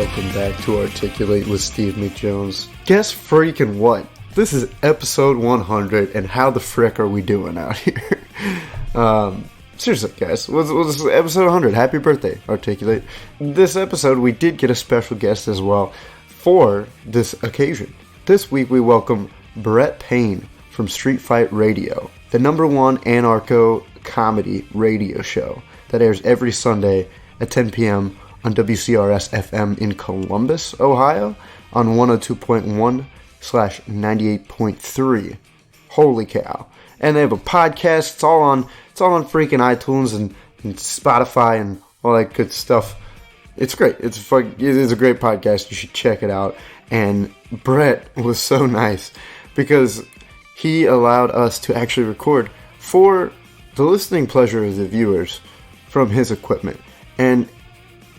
welcome back to Articulate with Steve McJones. Guess freaking what? This is episode 100, and how the frick are we doing out here? Seriously, guys, what's episode 100? Happy birthday, Articulate. This episode, we did get a special guest as well for this occasion. This week, we welcome Brett Payne from Street Fight Radio, the #1 Anarcho-Comedy radio show that airs every Sunday at 10 p.m. on WCRS FM in Columbus, Ohio, on 102.1/98.3. Holy cow. And they have a podcast. It's all on freaking iTunes and Spotify and all that good stuff. It's great. It's a great podcast. You should check it out. And Brett was so nice because he allowed us to actually record for the listening pleasure of the viewers from his equipment. And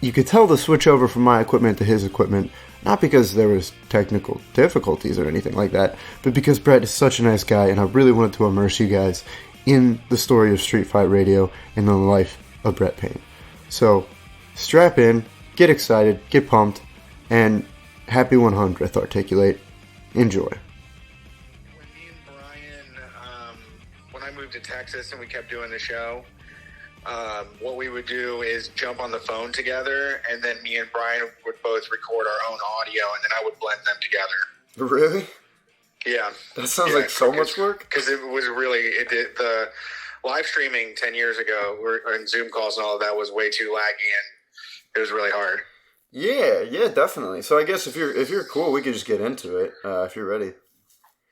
you could tell the switch over from my equipment to his equipment, not because there was technical difficulties or anything like that, but because Brett is such a nice guy, and I really wanted to immerse you guys in the story of Street Fight Radio and the life of Brett Payne. So, strap in, get excited, get pumped, and happy 100th Articulate. Enjoy. When me and Brian, when I moved to Texas and we kept doing the show, what we would do is jump on the phone together, and then me and Brian would both record our own audio, and then I would blend them together. Really? Yeah. That sounds like so much work. Because it was really, the live streaming 10 years ago, and Zoom calls and all of that was way too laggy, and it was really hard. Yeah, definitely. So I guess if you're cool, we could just get into it, if you're ready.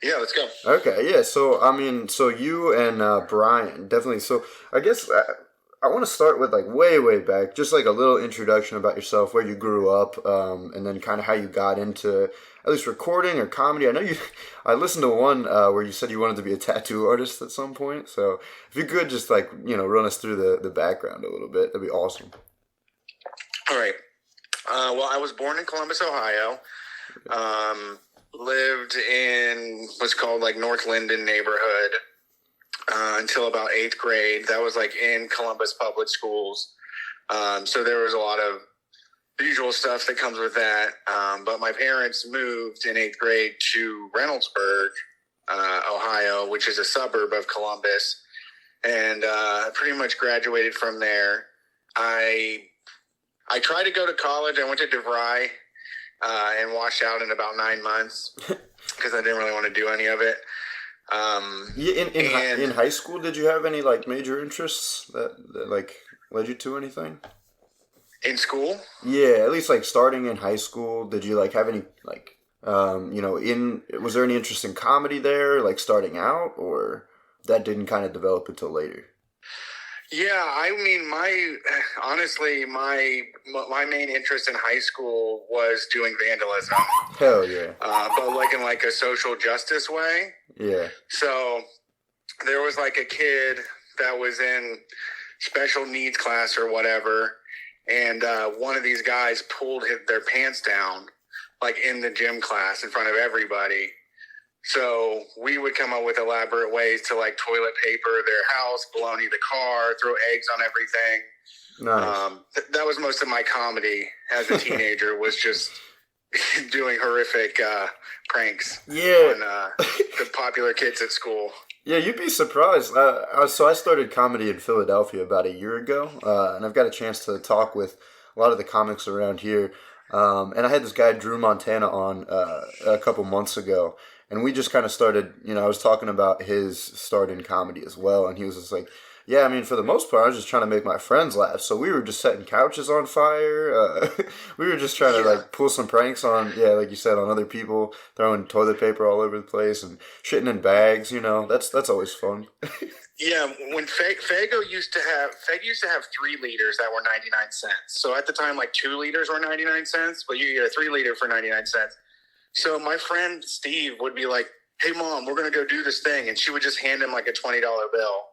Yeah, let's go. Okay, yeah, so you and Brian, definitely. So I guess I want to start with way back, just a little introduction about yourself, where you grew up, and then kind of how you got into at least recording or comedy. I listened to one where you said you wanted to be a tattoo artist at some point. So if you could just run us through the background a little bit, that'd be awesome. All right. Well, I was born in Columbus, Ohio. Lived in what's called North Linden neighborhood until about 8th grade. That was in Columbus public schools. So there was a lot of usual stuff that comes with that. But my parents moved in 8th grade to Reynoldsburg, Ohio, which is a suburb of Columbus, and pretty much graduated from there. I tried to go to college. I went to DeVry and washed out in about 9 months because I didn't really want to do any of it. In high school, did you have any major interests that led you to anything? In school? Yeah, at least starting in high school, did you have any was there any interest in comedy there, starting out, or that didn't kind of develop until later? Yeah, I mean, my main interest in high school was doing vandalism. Hell yeah. But in a social justice way. Yeah. So there was a kid that was in special needs class or whatever, and one of these guys pulled their pants down in the gym class in front of everybody. So we would come up with elaborate ways to toilet paper their house, baloney the car, throw eggs on everything. Nice. That was most of my comedy as a teenager, was just doing horrific pranks on the popular kids at school. Yeah, you'd be surprised. So I started comedy in Philadelphia about a year ago, and I've got a chance to talk with a lot of the comics around here. And I had this guy, Drew Montana, on a couple months ago. And we just kind of started, I was talking about his start in comedy as well. And he was just yeah, I mean, for the most part, I was just trying to make my friends laugh. So we were just setting couches on fire. We were just trying to pull some pranks on, like you said, on other people, throwing toilet paper all over the place and shitting in bags. That's always fun. Yeah, when Fago used to have 3 liters that were 99 cents. So at the time, 2 liters were 99 cents, but you get a 3 liter for 99 cents. So my friend Steve would be like, "Hey Mom, we're going to go do this thing." And she would just hand him a $20 bill.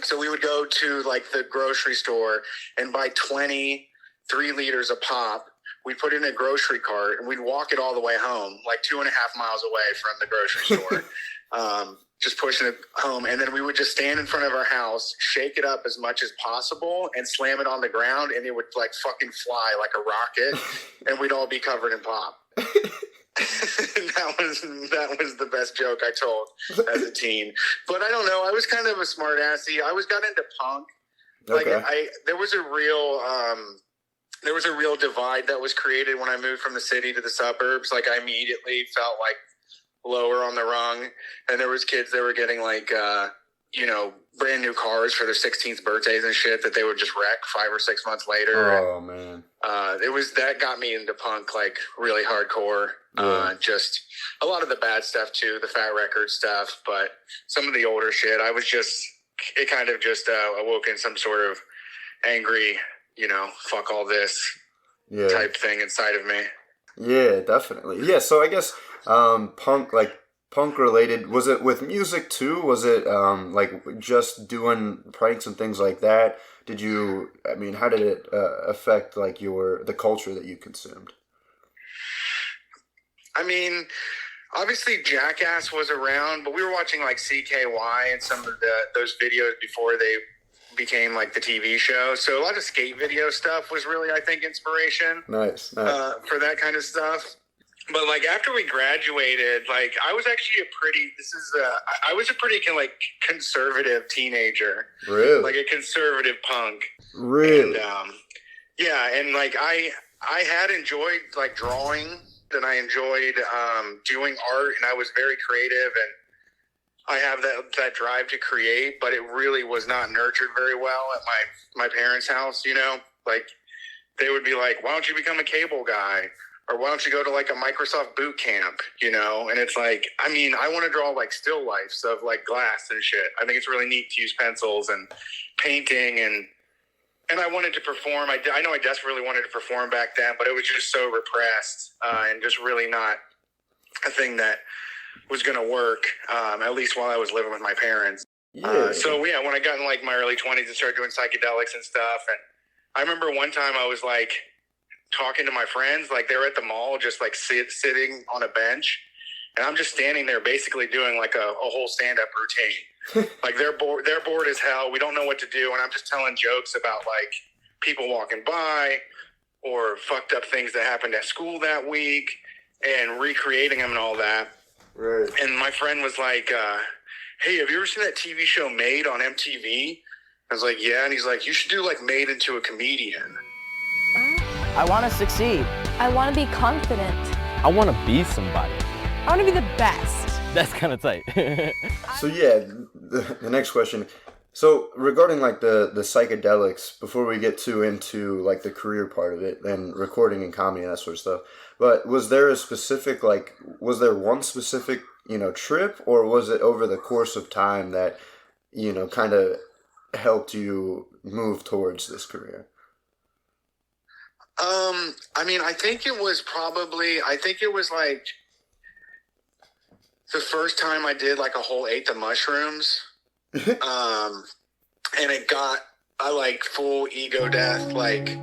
So we would go to the grocery store and buy 20 3 liters a pop we'd put it in a grocery cart, and we'd walk it all the way home, like 2.5 miles away from the grocery store. Just pushing it home. And then we would just stand in front of our house, shake it up as much as possible, and slam it on the ground, and it would like fucking fly like a rocket, and we'd all be covered in pop. That was the best joke I told as a teen. But I don't know. I was kind of a smart assy. I got into punk. Like there was a real divide that was created when I moved from the city to the suburbs. Like I immediately felt like lower on the rung, and there was kids that were getting like brand new cars for their 16th birthdays and shit that they would just wreck 5 or 6 months later. Oh man. That got me into punk like really hardcore. Yeah. Just a lot of the bad stuff too, the Fat Record stuff, but some of the older shit, it kind of just awoke in some sort of angry, fuck all this type thing inside of me. Yeah, definitely. Yeah, so I guess punk related, was it with music too? Was it like just doing pranks and things like that? How did it affect like the culture that you consumed? I mean, obviously Jackass was around, but we were watching like CKY and some of those videos before they became like the TV show. So a lot of skate video stuff was really, I think, inspiration. Nice. For that kind of stuff. But like after we graduated, like I was actually I was a pretty like conservative teenager. Really? Like a conservative punk. Really? And and like I had enjoyed like drawing, and I enjoyed doing art, and I was very creative, and I have that drive to create, but it really was not nurtured very well at my parents' house, Like they would be like, why don't you become a cable guy? Or why don't you go to like a Microsoft boot camp, And it's like, I want to draw like still lifes of like glass and shit. I think it's really neat to use pencils and painting, and I wanted to perform. I know I desperately wanted to perform back then, but it was just so repressed and just really not a thing that was going to work, at least while I was living with my parents. Yeah. When I got in like my early 20s and started doing psychedelics and stuff, and I remember one time I was like talking to my friends, like they were at the mall just like sitting on a bench, and I'm just standing there basically doing like a whole stand-up routine. Like they're bored as hell. We don't know what to do, and I'm just telling jokes about like people walking by or fucked up things that happened at school that week and recreating them and all that. Right. And my friend was like, hey, have you ever seen that TV show Made on MTV? I was like, yeah. And he's like, you should do like Made into a Comedian. I want to succeed. I want to be confident. I want to be somebody. I want to be the best. That's kind of tight. So yeah, the next question. So regarding like the psychedelics, before we get into like the career part of it and recording and comedy and that sort of stuff, but was there one specific, trip, or was it over the course of time that, kind of helped you move towards this career? I think it was like the first time I did like a whole ate the mushrooms. And I like full ego death, like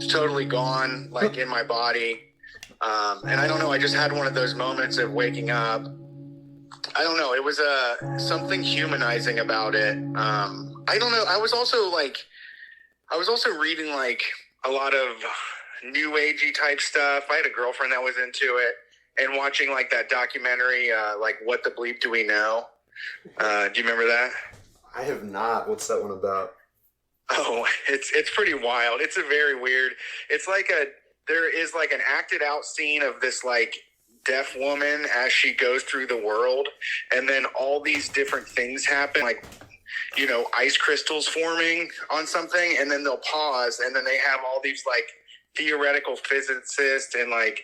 totally gone, like in my body. And I don't know, I just had one of those moments of waking up. I don't know, it was something humanizing about it. I don't know, I was also reading like a lot of new agey type stuff. I had a girlfriend that was into it, and watching like that documentary, like What the Bleep Do We Know? Do you remember that? I have not. What's that one about? Oh, it's pretty wild. It's a very weird. It's like there is like an acted out scene of this like deaf woman as she goes through the world, and then all these different things happen, like ice crystals forming on something, and then they'll pause, and then they have all these like theoretical physicists and like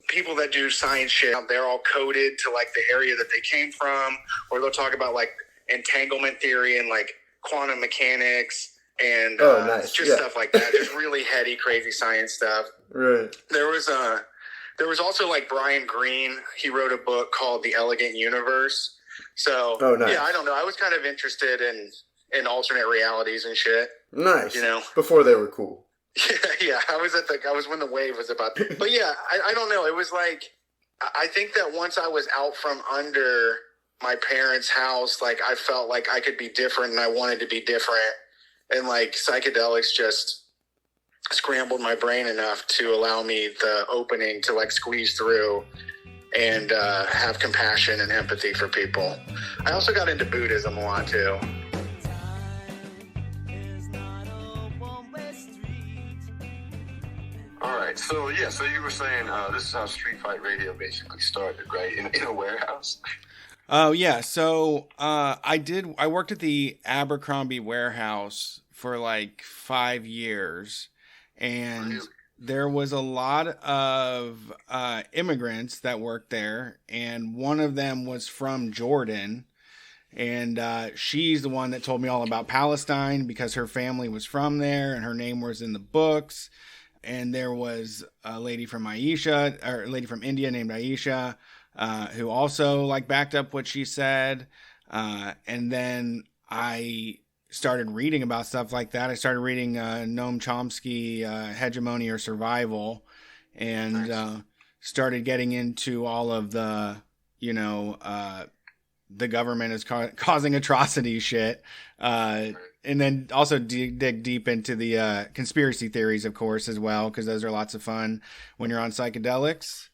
people that do science shit. They're all coded to like the area that they came from, or they'll talk about like entanglement theory and like quantum mechanics and stuff like that. Just really heady, crazy science stuff. Right. There was also like Brian Greene. He wrote a book called The Elegant Universe. So yeah, I don't know. I was kind of interested in alternate realities and shit. Nice. Before they were cool. Yeah. I was when the wave was about. But yeah, I don't know. It was like, I think that once I was out from under my parents' house, like I felt like I could be different and I wanted to be different. And like psychedelics just scrambled my brain enough to allow me the opening to like squeeze through and have compassion and empathy for people. I also got into Buddhism a lot too. All right, so you were saying this is how Street Fight Radio basically started, right? In a warehouse. Oh yeah, so I worked at the Abercrombie warehouse for like 5 years, and Really? there was a lot of immigrants that worked there, and one of them was from Jordan, and she's the one that told me all about Palestine because her family was from there and her name was in the books. And there was a lady from India named Aisha, who also like backed up what she said. And then I started reading about stuff like that. I started reading Noam Chomsky, Hegemony or Survival, and started getting into all of the, the government is causing atrocity shit. And then also dig deep into the conspiracy theories, of course, as well, because those are lots of fun when you're on psychedelics.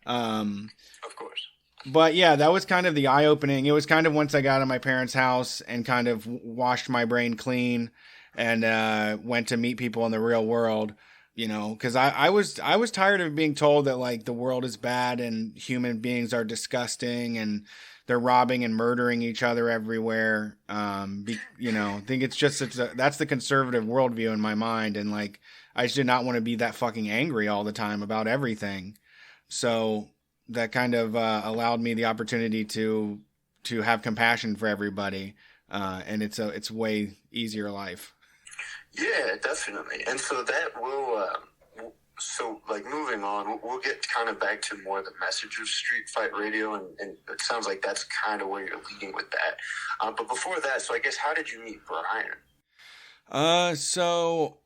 Of course. But yeah, that was kind of the eye-opening. It was kind of once I got out of my parents' house and kind of washed my brain clean and went to meet people in the real world, because I was tired of being told that like the world is bad and human beings are disgusting and they're robbing and murdering each other everywhere. I think it's just that's the conservative worldview in my mind. And like, I just did not want to be that fucking angry all the time about everything. So that kind of allowed me the opportunity to have compassion for everybody. And it's way easier life. Yeah, definitely. And so that will, so like moving on, we'll get kind of back to more of the message of Street Fight Radio, and it sounds like that's kind of where you're leading with that. But before that, so I guess how did you meet Brian? So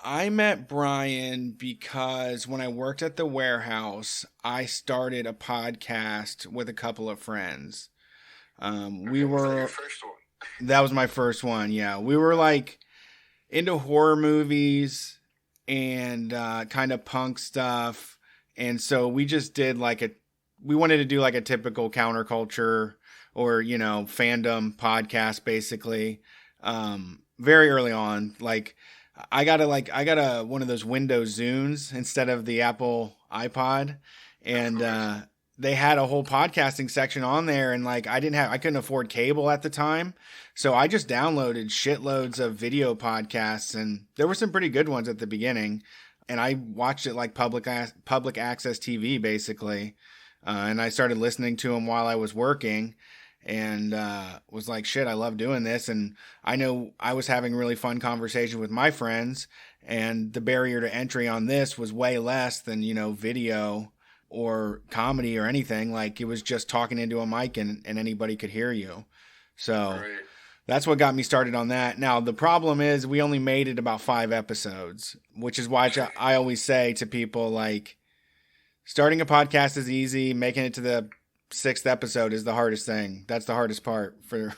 I met Brian because when I worked at the warehouse, I started a podcast with a couple of friends. Was that your first one? That was my first one. Yeah, we were like into horror movies and kind of punk stuff, and so we just did we wanted to do like a typical counterculture or fandom podcast basically. Very early on, like I got a one of those Windows Zunes instead of the Apple iPod, and they had a whole podcasting section on there, and like I couldn't afford cable at the time, so I just downloaded shitloads of video podcasts, and there were some pretty good ones at the beginning, and I watched it like public access TV basically, and I started listening to them while I was working, and was like, shit, I love doing this, and I know I was having really fun conversation with my friends, and the barrier to entry on this was way less than video or comedy or anything. Like it was just talking into a mic and anybody could hear you. So right. That's what got me started on that. Now, the problem is we only made it about 5 episodes, which is why I always say to people, like, starting a podcast is easy. Making it to the 6th episode is the hardest thing. That's the hardest part for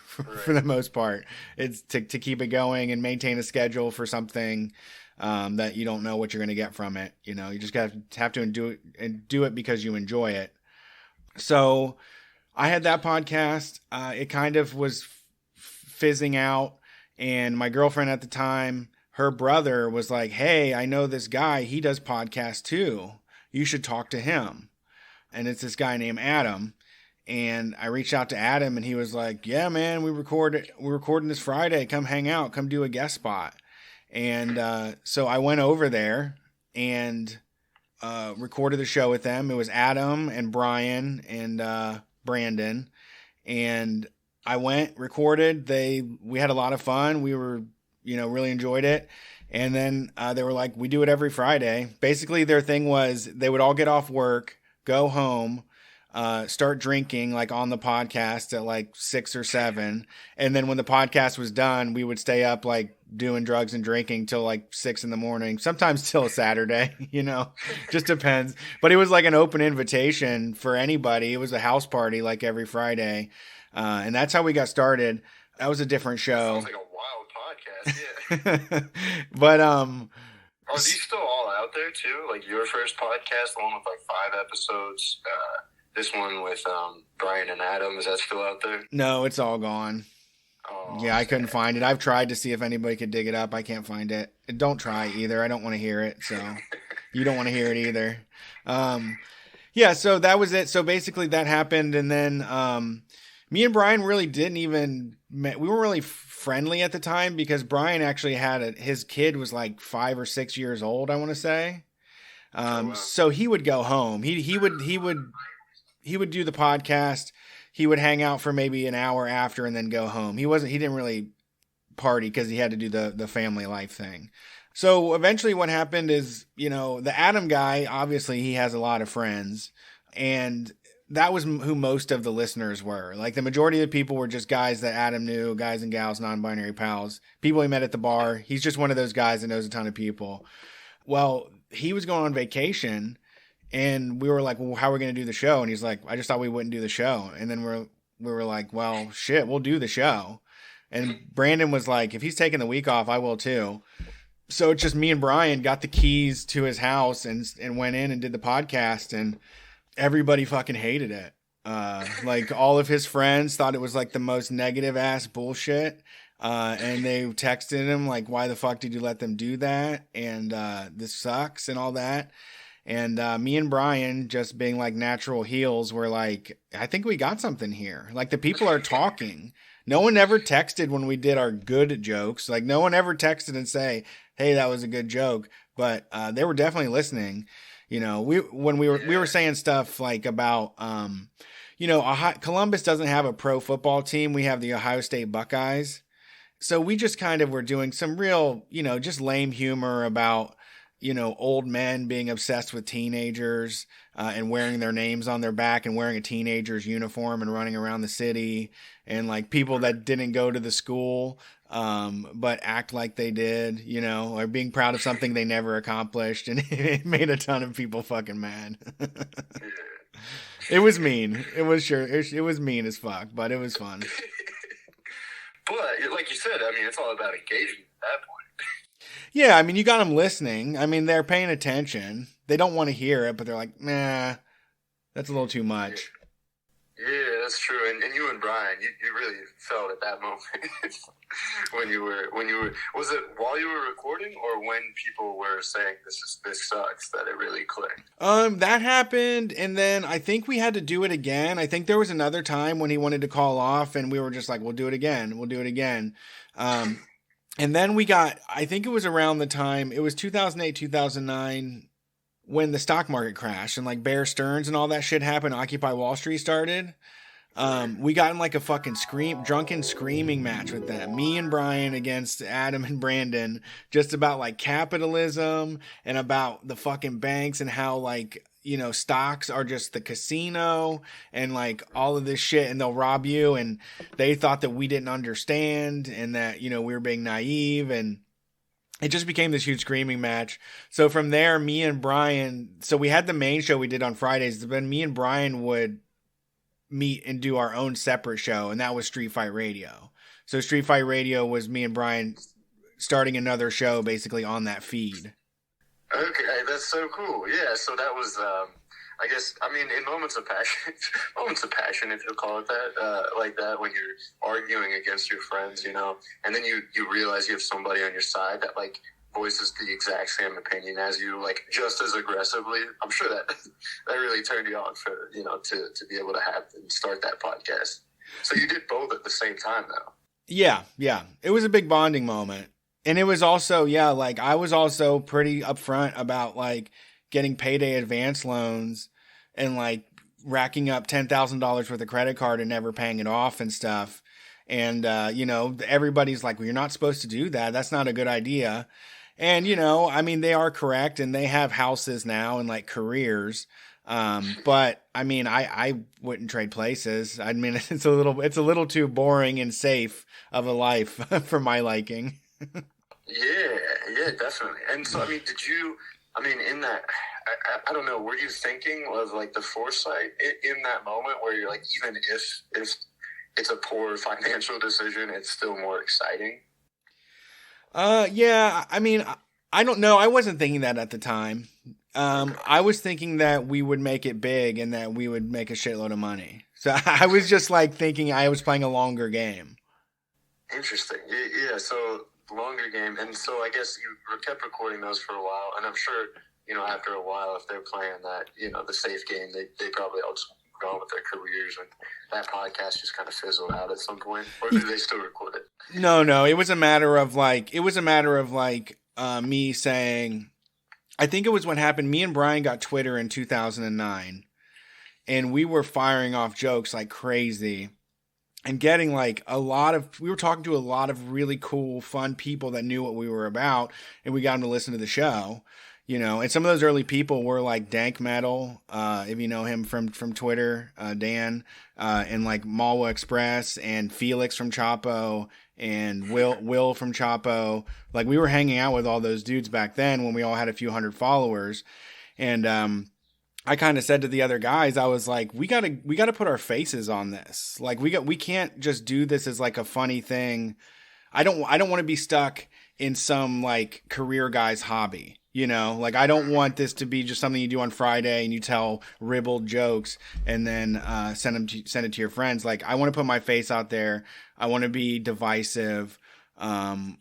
the most part. It's to keep it going and maintain a schedule for something that you don't know what you're going to get from it. You just have to do it because you enjoy it. So I had that podcast. It kind of was fizzing out, and my girlfriend at the time, her brother was like, hey, I know this guy, he does podcasts too, you should talk to him. And it's this guy named Adam, and I reached out to Adam, and he was like, yeah man, we're recording this Friday, come hang out, come do a guest spot. And so I went over there and recorded the show with them. It was Adam and Brian and Brandon, and I went, recorded. We had a lot of fun. We were, really enjoyed it. And then they were like, we do it every Friday. Basically, their thing was they would all get off work, go home, start drinking like on the podcast at like 6 or 7. And then when the podcast was done, we would stay up like doing drugs and drinking till like 6 a.m, sometimes till Saturday, just depends. But it was like an open invitation for anybody. It was a house party like every Friday. And that's how we got started. That was a different show. Sounds like a wild podcast, yeah. But, are these still all out there too? Like your first podcast, the one with like 5 episodes, this one with Brian and Adam, is that still out there? No, it's all gone. Oh, yeah, I couldn't find it. I've tried to see if anybody could dig it up. I can't find it. Don't try either. I don't want to hear it. So you don't want to hear it either. Yeah, so that was it. So basically that happened. And then me and Brian really we weren't really friendly at the time because Brian actually had his kid was like 5 or 6 years old, I want to say. So he would go home. He would do the podcast. He would hang out for maybe an hour after and then go home. He didn't really party because he had to do the family life thing. So eventually what happened is, the Adam guy, obviously he has a lot of friends, and that was who most of the listeners were. Like the majority of the people were just guys that Adam knew, guys and gals, non-binary pals, people he met at the bar. He's just one of those guys that knows a ton of people. Well, he was going on vacation, and we were like, well, how are we going to do the show? And he's like, I just thought we wouldn't do the show. And then we were like, well, shit, we'll do the show. And Brandon was like, if he's taking the week off, I will too. So it's just me and Brian got the keys to his house and went in and did the podcast, and everybody fucking hated it. Like all of his friends thought it was like the most negative ass bullshit. And they texted him like, why the fuck did you let them do that? And this sucks and all that. And me and Brian, just being like natural heels, were like, I think we got something here. Like the people are talking. No one ever texted when we did our good jokes. Like no one ever texted and say, hey, that was a good joke. But they were definitely listening. We were saying stuff like about, Columbus doesn't have a pro football team. We have the Ohio State Buckeyes. So we just kind of were doing some real, just lame humor about, old men being obsessed with teenagers and wearing their names on their back and wearing a teenager's uniform and running around the city, and like people that didn't go to the school but act like they did, or being proud of something they never accomplished. And it made a ton of people fucking mad. It was mean. It was mean as fuck, but it was fun. But like you said, it's all about engagement at that point. Yeah, you got them listening. They're paying attention. They don't want to hear it, but they're like, nah, that's a little too much. Yeah, that's true. And you and Brian, you really felt at that moment when you were, was it while you were recording or when people were saying this sucks, that it really clicked? That happened. And then I think we had to do it again. I think there was another time when he wanted to call off and we were just like, we'll do it again. And then I think it was around the time, it was 2008, 2009, when the stock market crashed and like Bear Stearns and all that shit happened, Occupy Wall Street started. We got in like a fucking drunken screaming match with them. Me and Brian against Adam and Brandon, just about like capitalism and about the fucking banks and how like, stocks are just the casino and like all of this shit, and they'll rob you. And they thought that we didn't understand and that, we were being naive, and it just became this huge screaming match. So from there, me and Brian, so we had the main show we did on Fridays, but me and Brian would meet and do our own separate show, and that was Street Fight Radio. So Street Fight Radio was me and Brian starting another show basically on that feed. Okay, that's so cool. Yeah, so that was, I guess, in moments of passion, if you'll call it that, like that, when you're arguing against your friends, and then you realize you have somebody on your side that, like, voices the exact same opinion as you, like, just as aggressively. I'm sure that really turned you on for, to be able to have and start that podcast. So you did both at the same time, though. Yeah. It was a big bonding moment. And it was also, like I was also pretty upfront about like getting payday advance loans and like racking up $10,000 worth of credit card and never paying it off and stuff. And, everybody's like, well, you're not supposed to do that. That's not a good idea. And, they are correct, and they have houses now and like careers. But I mean, I wouldn't trade places. I mean, it's a little too boring and safe of a life for my liking. Yeah, definitely. And so, I mean, in that, I don't know, were you thinking of like the foresight in that moment where you're like, even if it's a poor financial decision, it's still more exciting? Yeah, I mean, I don't know. I wasn't thinking that at the time. I was thinking that we would make it big and that we would make a shitload of money. So I was just like thinking I was playing a longer game. Interesting. Yeah. So longer game. And so I guess you kept recording those for a while. And I'm sure, after a while, if they're playing that, the safe game, they probably all just go on with their careers, and that podcast just kind of fizzled out at some point. Or do they still record it? No. It was a matter of me saying, I think it was what happened. Me and Brian got Twitter in 2009, and we were firing off jokes like crazy and getting like we were talking to a lot of really cool, fun people that knew what we were about, and we got them to listen to the show, and some of those early people were like Dank Metal, if you know him from Twitter, Dan, and like Malwa Express and Felix from Chapo and Will from Chapo. Like we were hanging out with all those dudes back then when we all had a few hundred followers. And I kind of said to the other guys, I was like, we gotta put our faces on this. Like we can't just do this as like a funny thing. I don't want to be stuck in some like career guy's hobby. Like I don't want this to be just something you do on Friday and you tell ribald jokes and then send it to your friends. Like I want to put my face out there. I want to be divisive. And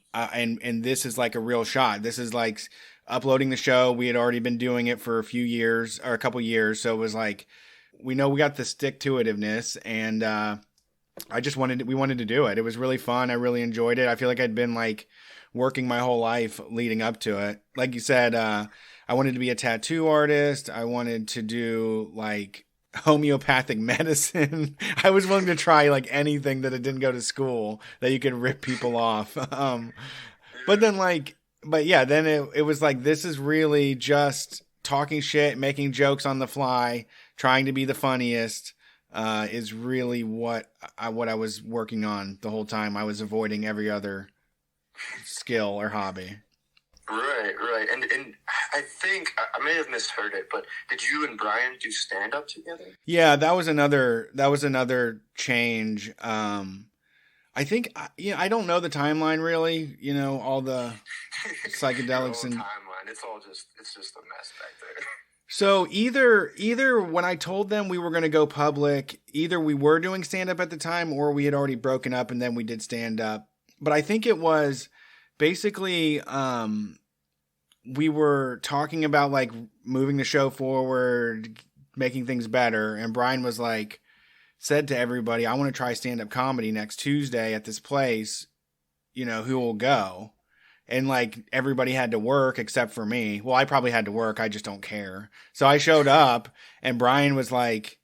this is like a real shot. This is like uploading the show. We had already been doing it for a couple years. So it was like, we know we got the stick to itiveness, and we wanted to do it. It was really fun. I really enjoyed it. I feel like I'd been like working my whole life leading up to it. Like you said, I wanted to be a tattoo artist. I wanted to do like homeopathic medicine. I was willing to try like anything that it didn't go to school that you could rip people off. But then it was like, this is really just talking shit, making jokes on the fly, trying to be the funniest, is really what I was working on the whole time. I was avoiding every other skill or hobby. Right. And I think I may have misheard it, but did you and Brian do stand up together? Yeah, that was another change. I think I don't know the timeline really, all the psychedelics and timeline. It's just a mess back there. So either when I told them we were going to go public, either we were doing stand up at the time or we had already broken up and then we did stand up. But I think it was basically, we were talking about like moving the show forward, making things better. And Brian was like, said to everybody, I want to try stand-up comedy next Tuesday at this place, who will go? And like everybody had to work except for me. Well, I probably had to work. I just don't care. So I showed up, and Brian was like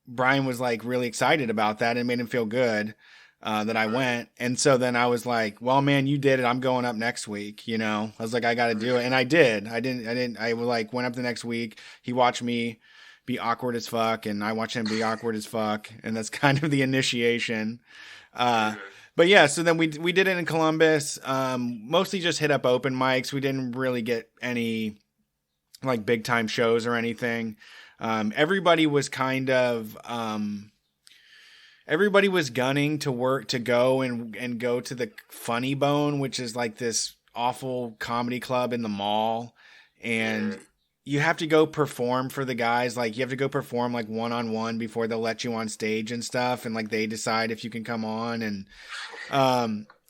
really excited about that. And made him feel good. That I went. And so then I was like, well, man, you did it. I'm going up next week. I was like, I got to do it. And I did. I went up the next week. He watched me be awkward as fuck, and I watched him be awkward as fuck. And that's kind of the initiation. But yeah, so then we did it in Columbus. Mostly just hit up open mics. We didn't really get any like big time shows or anything. Everybody was kind of, everybody was gunning to go and go to the Funny Bone, which is like this awful comedy club in the mall. And you have to go perform for the guys. Like you have to go perform like one-on-one before they'll let you on stage and stuff. And like, they decide if you can come on. And,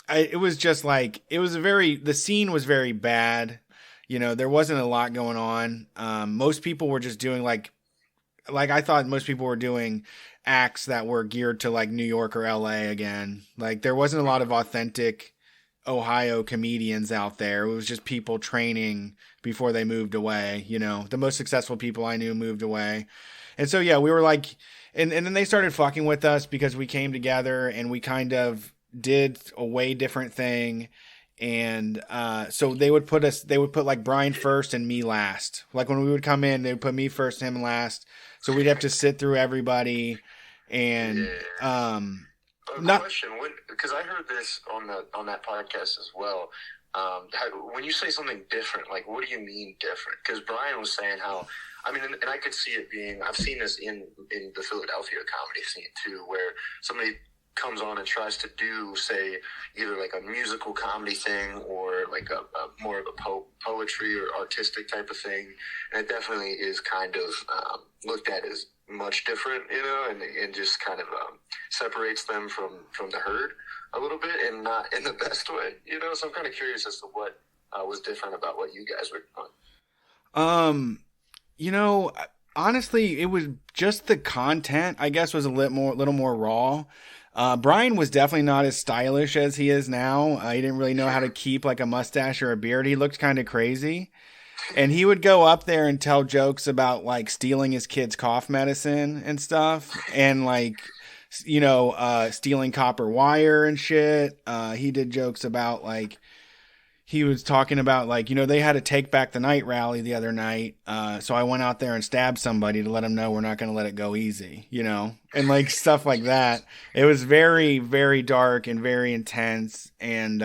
it was just like, the scene was very bad. There wasn't a lot going on. Most people were just doing like I thought most people were doing acts that were geared to like New York or LA again. Like there wasn't a lot of authentic Ohio comedians out there. It was just people training before they moved away. The most successful people I knew moved away. And so, yeah, we were like, and then they started fucking with us because we came together and we kind of did a way different thing. And so they would put like Brian first and me last. Like when we would come in, they would put me first, him last. So we'd have to sit through everybody. And question, because I heard this on that podcast as well. When you say something different, like what do you mean different? Because Brian was saying how, I mean, and I could see it being, I've seen this in the Philadelphia comedy scene too, where somebody comes on and tries to do, say, either like a musical comedy thing or like a more of a poetry or artistic type of thing, and it definitely is kind of looked at as much different, you know, and just kind of separates them from the herd a little bit, and not in the best way, you know. So I'm kind of curious as to what was different about what you guys were doing. You know, honestly, it was just the content, I guess, was a little more raw. Brian was definitely not as stylish as he is now. He didn't really know how to keep like a mustache or a beard. He looked kind of crazy. And he would go up there and tell jokes about like stealing his kid's cough medicine and stuff. And like, you know, stealing copper wire and shit. He did jokes about like, he was talking about like, you know, they had a Take Back the Night rally the other night. So I went out there and stabbed somebody to let them know we're not going to let it go easy, you know, and like stuff like that. It was very, very dark and very intense. And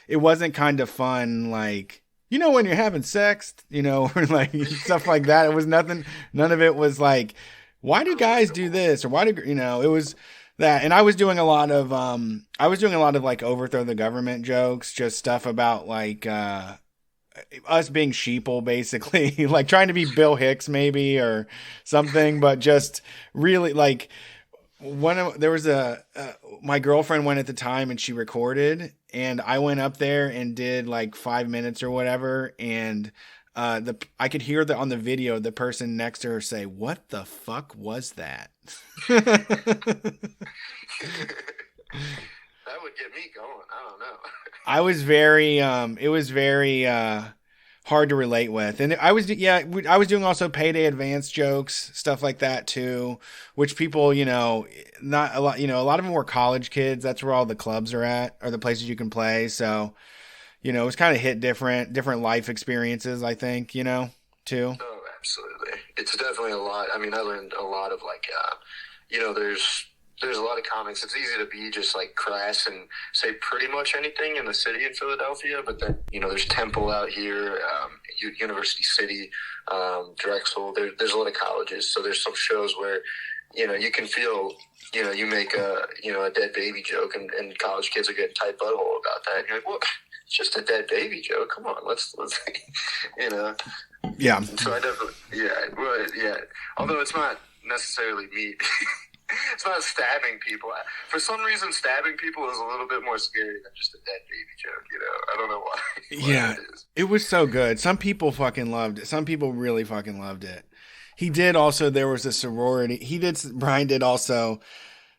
it wasn't kind of fun, like, you know, when you're having sex, you know, or like stuff like that. It was nothing. None of it was like, why do guys do this? Or why do, you know, it was that. And I was doing a lot of like overthrow the government jokes, just stuff about like us being sheeple, basically, like trying to be Bill Hicks maybe or something, but just really like there was my girlfriend went at the time and she recorded, and I went up there and did like 5 minutes or whatever, and I could hear on the video the person next to her say, "What the fuck was that?" That would get me going. I don't know. I was very it was very hard to relate with. And I was doing also payday advance jokes, stuff like that too, which people, you know, not a lot, you know, a lot of them were college kids. That's where all the clubs are at, or the places you can play. So, you know, it was kind of hit different life experiences, I think, you know, too. Oh, absolutely. It's definitely a lot. I mean, I learned a lot of like, you know, there's a lot of comics. It's easy to be just like crass and say pretty much anything in the city in Philadelphia, but then, you know, there's Temple out here, University City, Drexel. There's a lot of colleges, so there's some shows where, you know, you can feel, you know, you make a dead baby joke, and college kids are getting tight butthole about that. And you're like, well, it's just a dead baby joke. Come on, let's you know. Yeah. So I definitely, yeah. Although it's not necessarily me. It's not stabbing people. For some reason, stabbing people is a little bit more scary than just a dead baby joke, you know? I don't know why. Yeah, it was so good. Some people fucking loved it. Some people really fucking loved it. He did also, there was a sorority. Brian did also,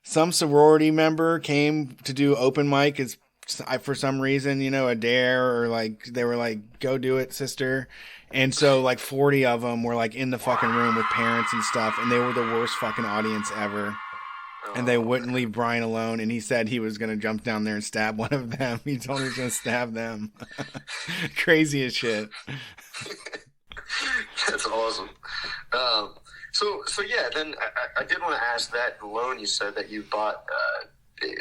some sorority member came to do open mic for some reason, you know, a dare, or like, they were like, go do it, sister. And so like 40 of them were like in the fucking room with parents and stuff, and they were the worst fucking audience ever. And they wouldn't leave Brian alone, and he said he was going to jump down there and stab one of them. He told me he was going to stab them. Crazy as shit. That's awesome. So yeah, then I did want to ask that loan you said that you bought,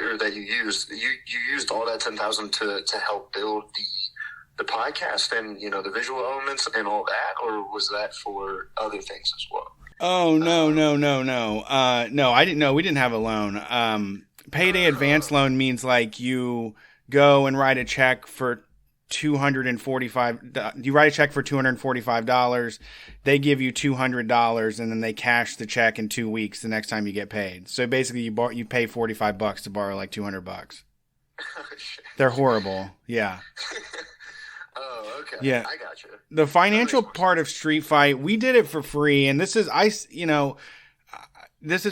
or that you used. You used all that $10,000 to help build the podcast and, you know, the visual elements and all that, or was that for other things as well? Oh, no. No, I didn't know. We didn't have a loan. Payday advance loan means like you go and write a check for $245. You write a check for $245. They give you $200, and then they cash the check in 2 weeks the next time you get paid. So basically you pay $45 to borrow like $200. They're horrible. Yeah. Oh, okay. Yeah. I got you. The financial part of Street Fight, we did it for free, and this is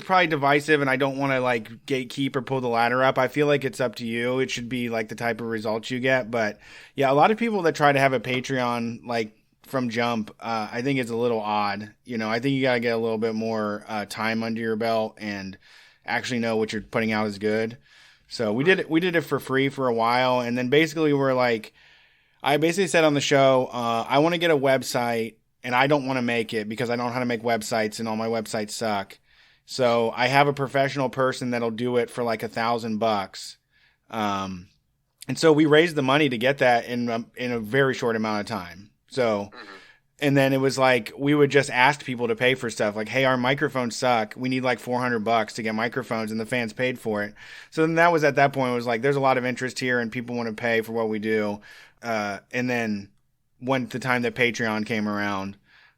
probably divisive, and I don't want to like gatekeep or pull the ladder up. I feel like it's up to you. It should be like the type of results you get. But yeah, a lot of people that try to have a Patreon like from jump, I think it's a little odd. You know, I think you got to get a little bit more time under your belt and actually know what you're putting out is good. So we did it for free for a while. And then basically I basically said on the show, I want to get a website and I don't want to make it because I don't know how to make websites and all my websites suck. So I have a professional person that'll do it for like $1,000. And so we raised the money to get that in a very short amount of time. So, and then it was like, we would just ask people to pay for stuff like, hey, our microphones suck. We need like $400 to get microphones, and the fans paid for it. So then that was at that point, it was like, there's a lot of interest here and people want to pay for what we do. And then when the time that Patreon came around,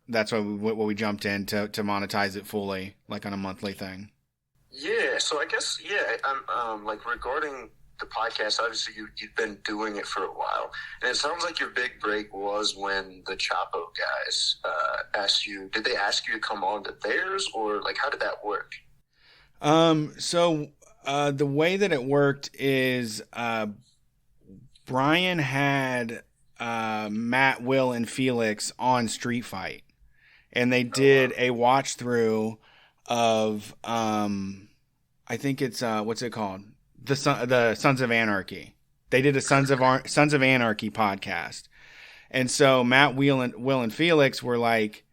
that's what we jumped in to monetize it fully, like on a monthly thing. Yeah. So I guess, I'm like regarding the podcast, obviously you've been doing it for a while, and it sounds like your big break was when the Chapo guys did they ask you to come on to theirs, or like how did that work? So the way that it worked is Brian had Matt, Will, and Felix on Street Fight, and they did a watch through of I think it's what's it called? The Sons of Anarchy. They did a Sons of Anarchy podcast. And so Matt, Will, and Felix were like,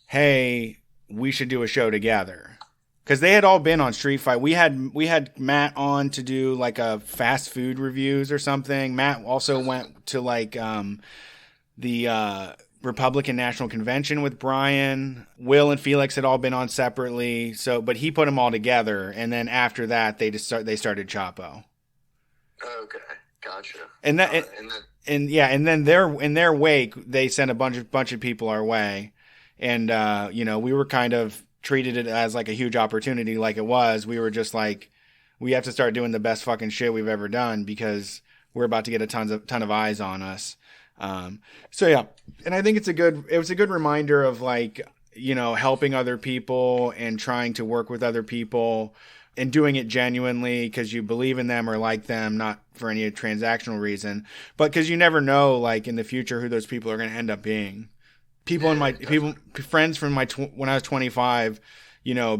hey, we should do a show together. Because they had all been on Street Fight. We had Matt on to do like a fast food reviews or something. Matt also went to like the Republican National Convention with Brian. Will and Felix had all been on separately, but he put them all together, and then after that they started Chapo. Okay, gotcha. And then in their wake they sent a bunch of people our way, and we were kind of treated it as like a huge opportunity, like it was. We were just like, we have to start doing the best fucking shit we've ever done because we're about to get a ton of eyes on us. So yeah, and I think it was a good reminder of like, helping other people and trying to work with other people and doing it genuinely because you believe in them or like them, not for any transactional reason, but because you never know, like in the future, who those people are going to end up being. Friends from when I was 25,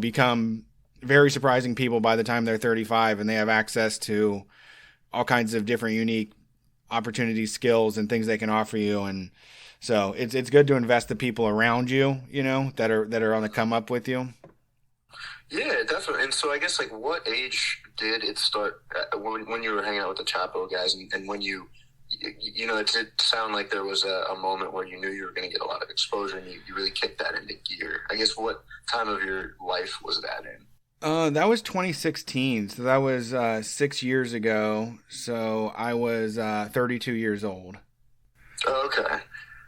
become very surprising people by the time they're 35, and they have access to all kinds of different unique opportunities, skills, and things they can offer you. And so it's good to invest the people around you, that are on the come up with you. Yeah, definitely. And so I guess like what age did it start when you were hanging out with the Chapo guys, and when it did sound like there was a moment where you knew you were going to get a lot of exposure and you really kicked that into gear. I guess what time of your life was that in? That was 2016. So that was 6 years ago. So I was 32 years old. Okay.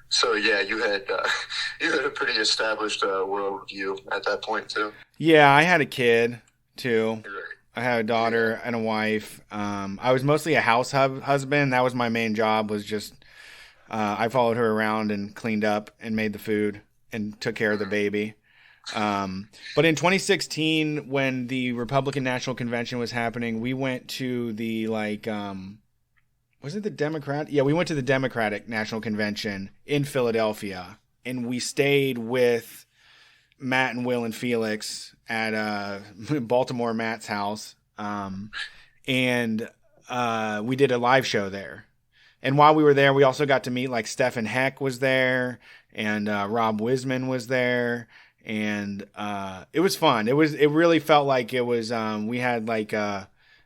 So yeah, you had a pretty established worldview at that point too. Yeah, I had a kid too. Right. I had a daughter and a wife. I was mostly a house husband. That was my main job. Was just I followed her around and cleaned up and made the food and took care of the baby. But in 2016, when the Republican National Convention was happening, we went to the was it the Democrat? Yeah, we went to the Democratic National Convention in Philadelphia, and we stayed with Matt and Will and Felix at Baltimore Matt's house, and we did a live show there. And while we were there, we also got to meet like Stephen Heck was there, and Rob Wisman was there. And it was fun. It really felt like it was we had like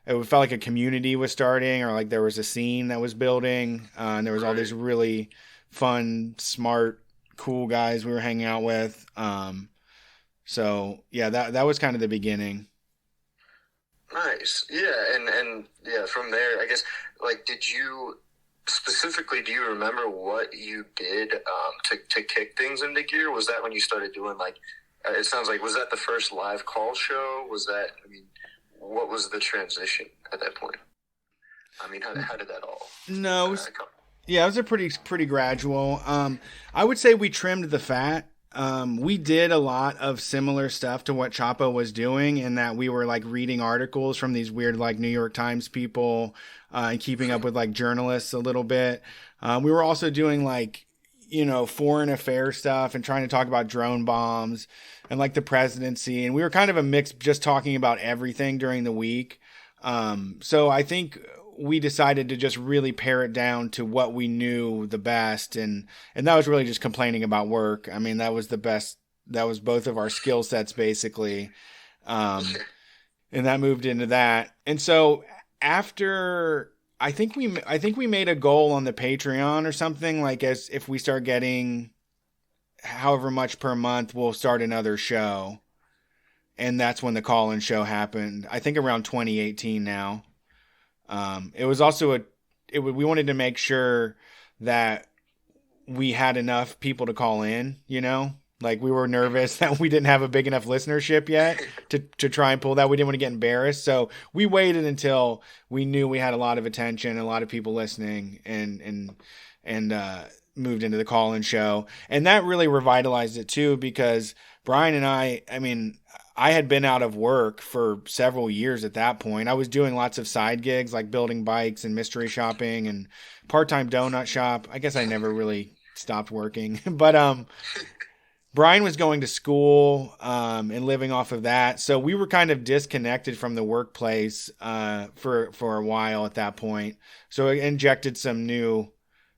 it felt like a community was starting, or like there was a scene that was building, and there was all these really fun, smart, cool guys we were hanging out with. So yeah, that was kind of the beginning. Nice. Yeah, and yeah, from there, I guess, like, do you remember what you did to kick things into gear? Was that when you started doing, like, it sounds like, was that the first live call show? Was that, what was the transition at that point? How did that all come? Yeah, it was a pretty gradual. I would say we trimmed the fat. We did a lot of similar stuff to what Chapo was doing, in that we were like reading articles from these weird like New York Times people and keeping up with like journalists a little bit. We were also doing like, foreign affairs stuff and trying to talk about drone bombs and like the presidency. And we were kind of a mix, just talking about everything during the week. So I think we decided to just really pare it down to what we knew the best. And that was really just complaining about work. I mean, that was the best. That was both of our skill sets basically. And that moved into that. And so after, I think we made a goal on the Patreon or something, like as if we start getting however much per month, we'll start another show. And that's when the call-in show happened. I think around 2018 now. It was also we wanted to make sure that we had enough people to call in, you know, like we were nervous that we didn't have a big enough listenership yet to try and pull that. We didn't want to get embarrassed. So we waited until we knew we had a lot of attention, a lot of people listening, and moved into the call-in show. And that really revitalized it too, because Brian and I mean, I had been out of work for several years at that point. I was doing lots of side gigs like building bikes and mystery shopping and part-time donut shop. I guess I never really stopped working, but Brian was going to school and living off of that. So we were kind of disconnected from the workplace for a while at that point. So it injected some new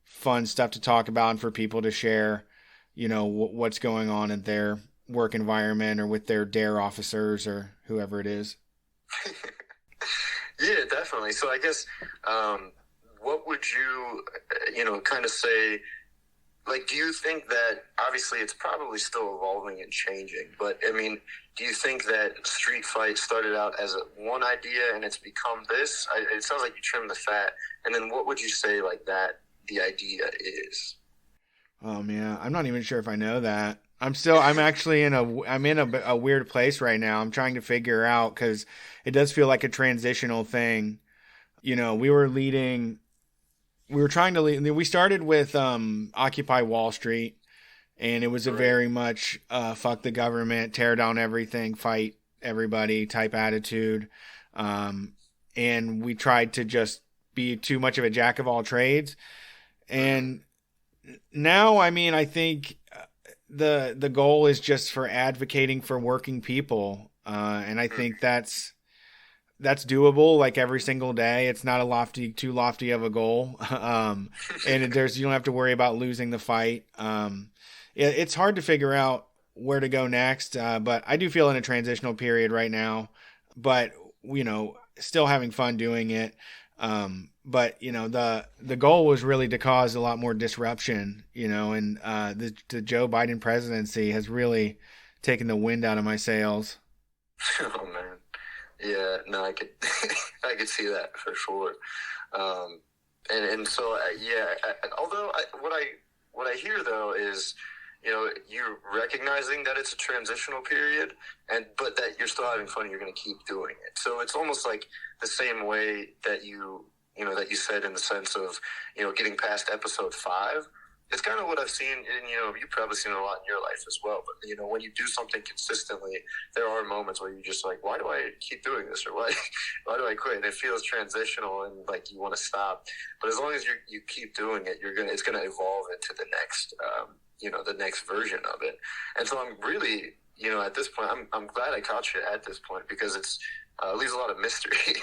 fun stuff to talk about and for people to share, you know, what's going on in their work environment or with their DARE officers or whoever it is. Yeah, definitely. So I guess what would you kind of say, like, do you think that obviously it's probably still evolving and changing, but I mean, do you think that Street Fight started out as one idea and it's become this? It sounds like you trimmed the fat. And then what would you say like that the idea is? Oh man, I'm not even sure if I know that. I'm actually in a weird place right now. I'm trying to figure out, because it does feel like a transitional thing. You know, we were trying to lead. We started with Occupy Wall Street, and it was a very much fuck the government, tear down everything, fight everybody type attitude. And we tried to just be too much of a jack of all trades. And now, I mean, I think the goal is just for advocating for working people. And I think that's doable, like every single day. It's not too lofty of a goal. And you don't have to worry about losing the fight. It's hard to figure out where to go next. But I do feel in a transitional period right now, but you know, still having fun doing it. But you know, the goal was really to cause a lot more disruption, you know, and the Joe Biden presidency has really taken the wind out of my sails. Oh man. Yeah, no, I could, I could see that for sure. And so, although what I hear though is, you know, you're recognizing that it's a transitional period, but that you're still having fun. You're going to keep doing it. So it's almost like the same way that that you said, in the sense of, you know, getting past episode 5. It's kind of what I've seen, and, you know, you've probably seen it a lot in your life as well. But, you know, when you do something consistently, there are moments where you're just like, why do I keep doing this? Or why do I quit? And it feels transitional and like you want to stop. But as long as you keep doing it, it's going to evolve into the next, the next version of it. And so I'm really, you know, at this point, I'm glad I caught you at this point, because it's, leaves a lot of mystery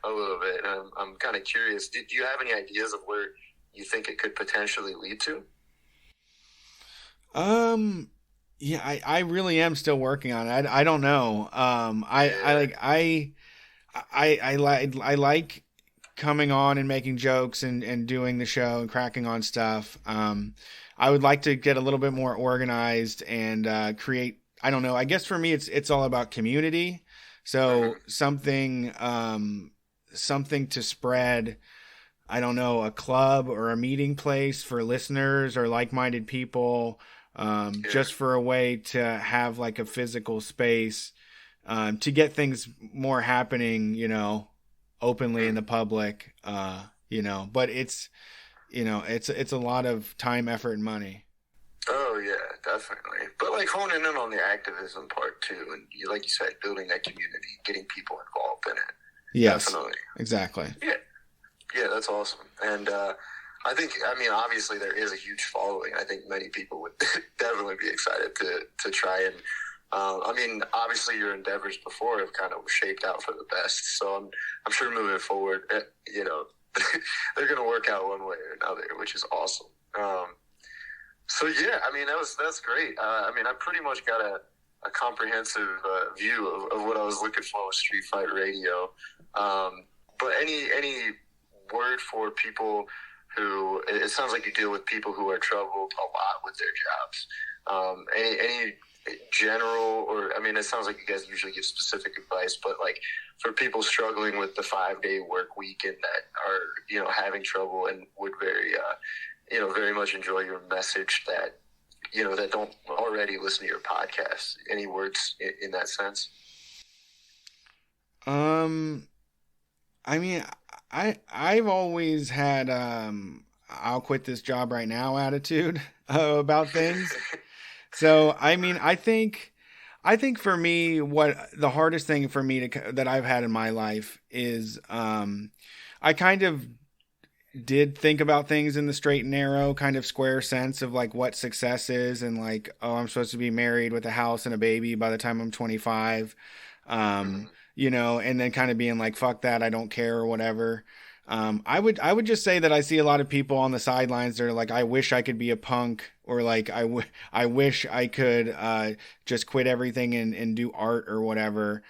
a little bit. And I'm kind of curious. Do you have any ideas of where you think it could potentially lead to? Yeah, I really am still working on it. I don't know. I like coming on and making jokes and doing the show and cracking on stuff. I would like to get a little bit more organized and create, I don't know, I guess for me it's all about community. So something to spread, I don't know, a club or a meeting place for listeners or like-minded people, just for a way to have like a physical space, to get things more happening, you know, openly in the public, you know, but it's a lot of time, effort, and money. Oh yeah, definitely. But like honing in on the activism part too, and like you said, building that community, getting people involved in it. Yes, definitely. Exactly. Yeah, that's awesome. And I think, I mean, obviously there is a huge following. I think many people would definitely be excited to try and I mean, obviously your endeavors before have kind of shaped out for the best. So I'm sure moving forward, you know, they're going to work out one way or another, which is awesome. So yeah, I mean, that's great. I mean, I pretty much got a comprehensive view of what I was looking for with Street Fight Radio. But any word for people who, it sounds like you deal with people who are troubled a lot with their jobs. Any general, or I mean, it sounds like you guys usually give specific advice, but like for people struggling with the 5-day work week and that are, you know, having trouble and would very much enjoy your message, that, you know, that don't already listen to your podcast. Any words in that sense? I mean, I've always had I'll quit this job right now attitude about things. So I mean, I think for me, what the hardest thing for me that I've had in my life is I kind of did think about things in the straight and narrow kind of square sense of like what success is, and like, oh, I'm supposed to be married with a house and a baby by the time I'm 25. You know, and then kind of being like, fuck that, I don't care or whatever. I would just say that I see a lot of people on the sidelines that are like, I wish I could be a punk, or like, I wish I could just quit everything and do art or whatever.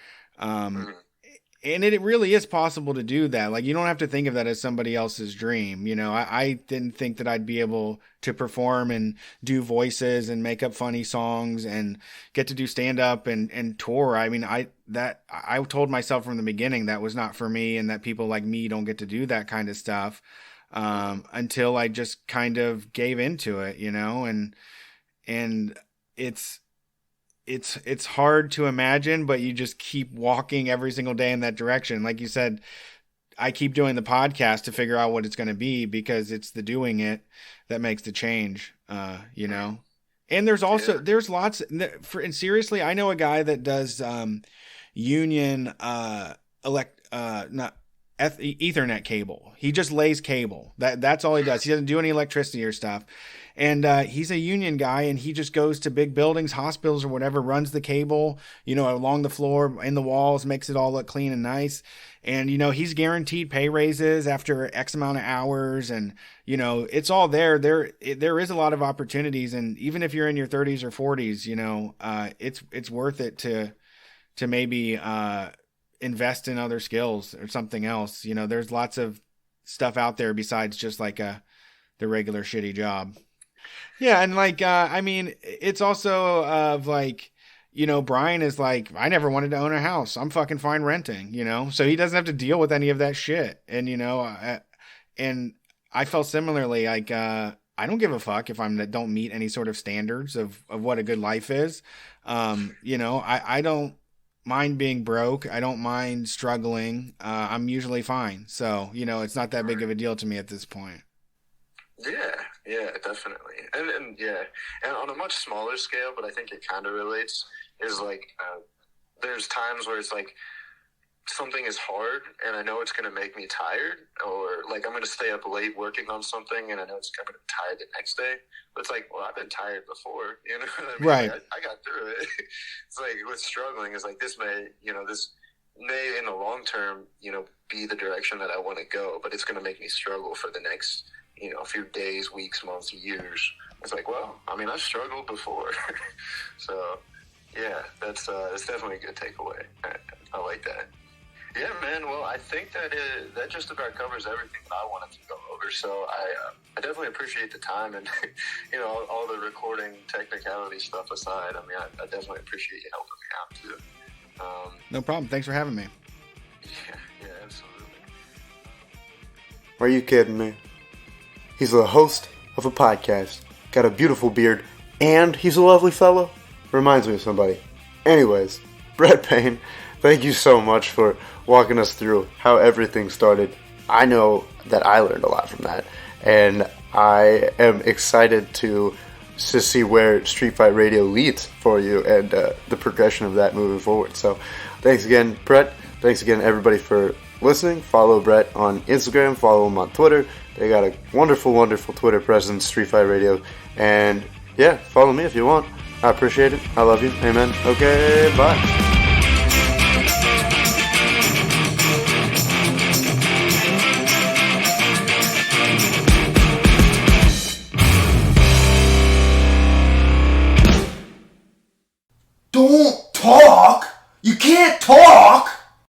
And it really is possible to do that. Like, you don't have to think of that as somebody else's dream. You know, I didn't think that I'd be able to perform and do voices and make up funny songs and get to do stand up and tour. I mean, I told myself from the beginning that was not for me, and that people like me don't get to do that kind of stuff, until I just kind of gave into it, you know, and it's hard to imagine, but you just keep walking every single day in that direction. Like you said, I keep doing the podcast to figure out what it's going to be, because it's the doing it that makes the change, you know? And there's also, there's lots and seriously, I know a guy that does, union, Ethernet cable. He just lays cable. That's all he does. He doesn't do any electricity or stuff. And he's a union guy, and he just goes to big buildings, hospitals or whatever, runs the cable, you know, along the floor, in the walls, makes it all look clean and nice. And, you know, he's guaranteed pay raises after X amount of hours. And, you know, it's all there. There is a lot of opportunities. And even if you're in your 30s or 40s, you know, it's worth it to maybe invest in other skills or something else. You know, there's lots of stuff out there besides just like the regular shitty job. Yeah. And like, I mean, it's also of like, you know, Brian is like, I never wanted to own a house. I'm fucking fine renting, you know, so he doesn't have to deal with any of that shit. And, you know, and I felt similarly, like, I don't give a fuck if don't meet any sort of standards of what a good life is. You know, I don't mind being broke. I don't mind struggling. I'm usually fine. So, you know, it's not that big of a deal to me at this point. Yeah, definitely. And yeah, and on a much smaller scale, but I think it kind of relates, is like, there's times where it's like, something is hard and I know it's going to make me tired, or like I'm going to stay up late working on something and I know it's going to be tired the next day. But it's like, well, I've been tired before, you know what I mean? Right. Like, I got through it. It's like with struggling, is like, this may in the long term, you know, be the direction that I want to go, but it's going to make me struggle for the next, you know, a few days, weeks, months, years. It's like, well, I mean, I've struggled before. So yeah, that's definitely a good takeaway. I like that. Yeah, man. Well, I think that just about covers everything that I wanted to go over. So I definitely appreciate the time, and you know, all the recording technicality stuff aside. I mean, I definitely appreciate you helping me out too. No problem. Thanks for having me. Yeah, absolutely. Are you kidding me? He's the host of a podcast, got a beautiful beard, and he's a lovely fellow. Reminds me of somebody. Anyways, Brett Payne, thank you so much for walking us through how everything started. I know that I learned a lot from that, and I am excited to see where Street Fight Radio leads for you and the progression of that moving forward. So thanks again, Brett. Thanks again, everybody, for listening. Follow Brett on Instagram. Follow him on Twitter. They got a wonderful, wonderful Twitter presence, Street Fight Radio. And yeah, follow me if you want. I appreciate it. I love you. Amen. Okay, bye.